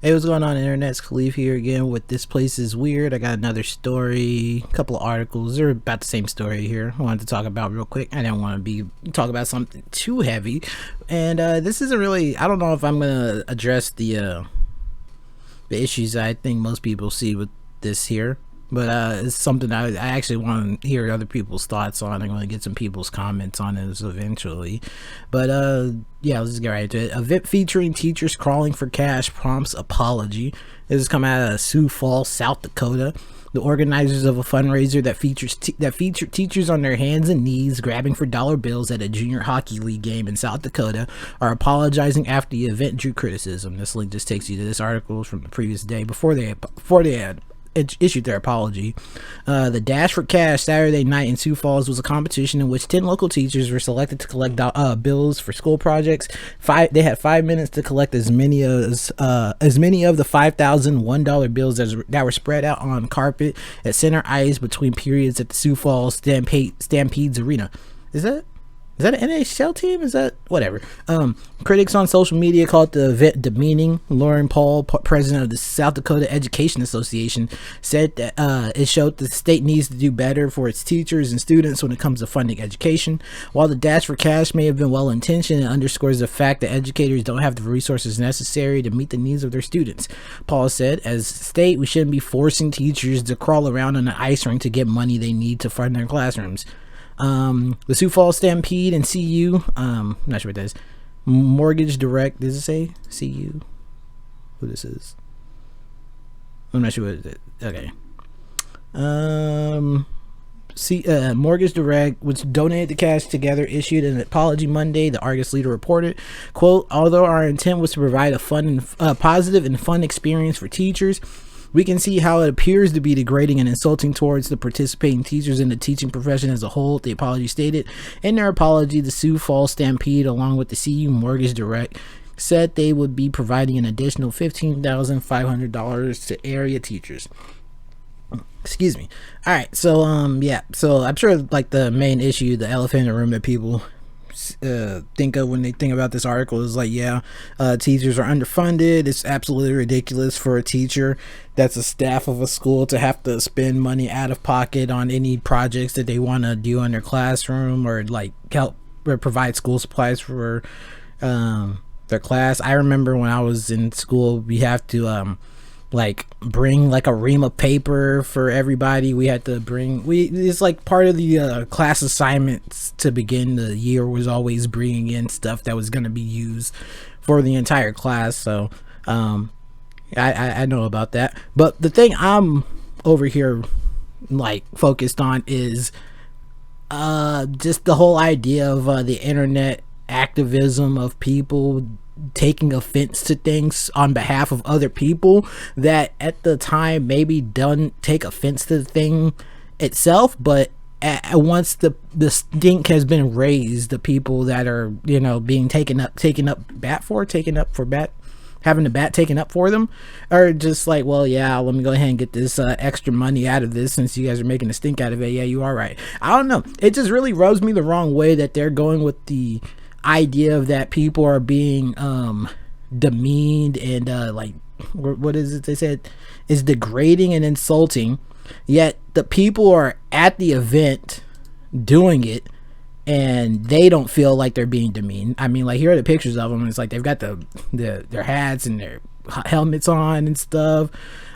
Hey, what's going on, internet? It's Khalif here again with This Place is Weird. I got another story, a couple of articles. They're about the same story here. I wanted to talk about real quick. I didn't want to talk about something too heavy. And this isn't really, I don't know if I'm going to address the issues I think most people see with this here. But it's something I actually want to hear other people's thoughts on. I'm going to get some people's comments on this eventually. But yeah, let's just get right into it. Event featuring teachers crawling for cash prompts apology. This is coming out of Sioux Falls, South Dakota. The organizers of a fundraiser that featured teachers on their hands and knees grabbing for dollar bills at a junior hockey league game in South Dakota are apologizing after the event drew criticism. This link just takes you to this article from the previous day before they had issued their apology. The Dash for Cash Saturday night in Sioux Falls was a competition in which 10 local teachers were selected to collect bills for school projects. They had 5 minutes to collect as many of the $5,001 bills that were spread out on carpet at center ice between periods at the Sioux Falls Stampedes Arena. Is that an NHL team? Is that whatever? Critics on social media called the event demeaning. Lauren Paul, president of the South Dakota Education Association, said that it showed the state needs to do better for its teachers and students when it comes to funding education. While the Dash for Cash may have been well-intentioned, it underscores the fact that educators don't have the resources necessary to meet the needs of their students. Paul said, as a state, we shouldn't be forcing teachers to crawl around on an ice rink to get money they need to fund their classrooms. The Sioux Falls Stampede and CU, I'm not sure what that is. Mortgage Direct, does it say CU? Who this is? I'm not sure what it is. Okay. Mortgage Direct, which donated the cash together, issued an apology Monday, the Argus Leader reported. Quote, although our intent was to provide a positive and fun experience for teachers, we can see how it appears to be degrading and insulting towards the participating teachers in the teaching profession as a whole, the apology stated. In their apology, the Sioux Falls Stampede, along with the CU Mortgage Direct, said they would be providing an additional $15,500 to area teachers. Excuse me. All right, so yeah, so I'm sure like the main issue, the elephant in the room that people think of when they think about this article is like, yeah, teachers are underfunded. It's absolutely ridiculous for a teacher that's a staff of a school to have to spend money out of pocket on any projects that they want to do in their classroom or like help or provide school supplies for their class. I remember when I was in school, we have to like bring like a ream of paper for everybody. We had to it's like part of the class assignments to begin the year was always bringing in stuff that was going to be used for the entire class. So I know about that, but the thing I'm over here like focused on is just the whole idea of the internet activism of people taking offense to things on behalf of other people that at the time maybe don't take offense to the thing itself, but once the stink has been raised, the people that are, you know, being having the bat taken up for them are just like, well, yeah, let me go ahead and get this extra money out of this since you guys are making a stink out of it. Yeah, you are right. I don't know, it just really rubs me the wrong way that they're going with the idea of that people are being demeaned and like what is it they said is degrading and insulting, yet the people are at the event doing it and they don't feel like they're being demeaned. I mean, like, here are the pictures of them, and it's like they've got their hats and their helmets on and stuff.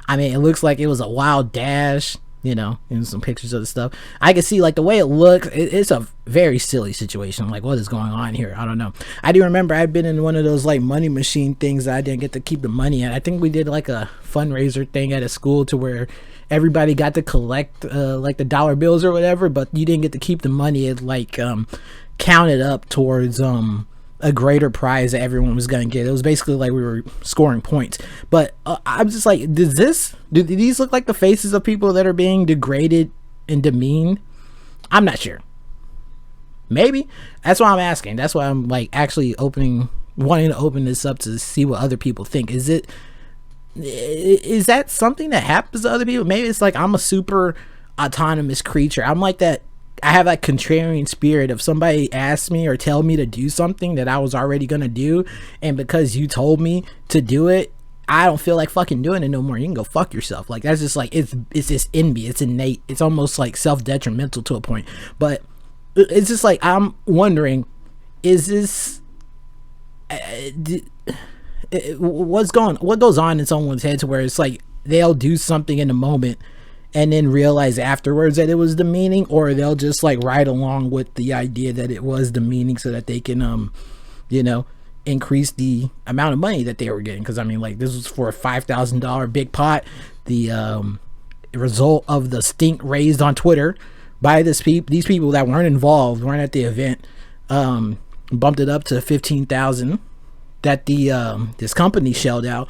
I mean, it looks like it was a wild dash, you know, and some pictures of the stuff. I can see like the way it looks, it's a very silly situation. Like, what is going on here? I don't know. I do remember I've been in one of those like money machine things that I didn't get to keep the money in. I think we did like a fundraiser thing at a school to where everybody got to collect like the dollar bills or whatever, but you didn't get to keep the money. It like counted up towards a greater prize that everyone was gonna get. It was basically like we were scoring points. But I'm just like, do these look like the faces of people that are being degraded and demeaned? I'm not sure. Maybe. That's why I'm asking. That's why I'm like actually wanting to open this up to see what other people think. Is that something that happens to other people? Maybe it's like I'm a super autonomous creature. I'm like that. I have that contrarian spirit. If somebody asks me or tell me to do something that I was already gonna do, and because you told me to do it, I don't feel like fucking doing it no more. You can go fuck yourself. Like, that's just like, it's just in me. It's innate. It's almost like self-detrimental to a point. But it's just like, I'm wondering, is this what goes on in someone's head to where it's like they'll do something in the moment and then realize afterwards that it was demeaning, or they'll just like ride along with the idea that it was demeaning so that they can increase the amount of money that they were getting. Because I mean, like, this was for a $5,000 big pot. The result of the stink raised on Twitter by these people that weren't involved, weren't at the event, bumped it up to 15,000 that the this company shelled out.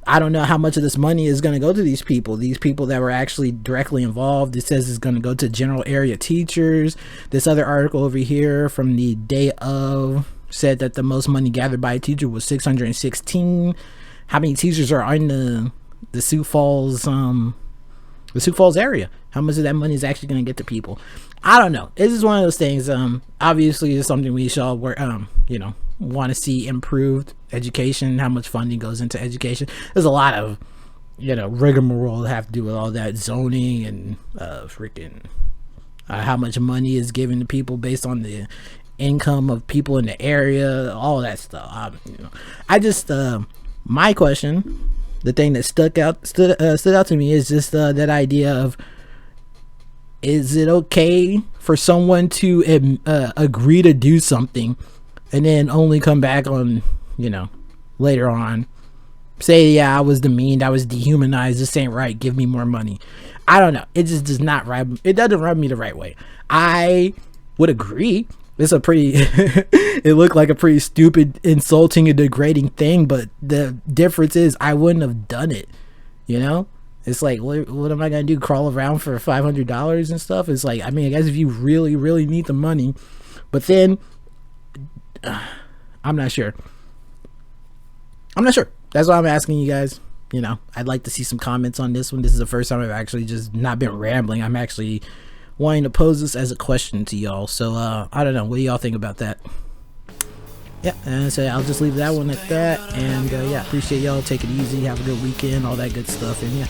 I don't know how much of this money is going to go to these people that were actually directly involved. It says it's going to go to general area teachers. This other article over here from the day of said that the most money gathered by a teacher was 616. How many teachers are in the Sioux Falls area? How much of that money is actually going to get to people? I don't know. This is one of those things. Obviously, it's something we should all want to see improved education. How much funding goes into education? There's a lot of rigmarole that have to do with all that zoning and how much money is given to people based on the income of people in the area, all that stuff. I just my question, the thing that stood out to me is just that idea of, is it okay for someone to agree to do something and then only come back on later on say, yeah, I was demeaned, I was dehumanized, this ain't right, give me more money? I don't know, it just does not it doesn't rub me the right way. I would agree it's a pretty it looked like a pretty stupid, insulting, and degrading thing, but the difference is I wouldn't have done it. It's like, what am I gonna do, crawl around for $500 and stuff? It's like, I mean, I guess if you really, really need the money, but then I'm not sure. That's why I'm asking you guys. I'd like to see some comments on this one. This is the first time I've actually just not been rambling. I'm actually wanting to pose this as a question to y'all. So I don't know, what do y'all think about that? Yeah, and so I'll just leave that one at that. And yeah, appreciate y'all. Take it easy, have a good weekend, all that good stuff. And yeah.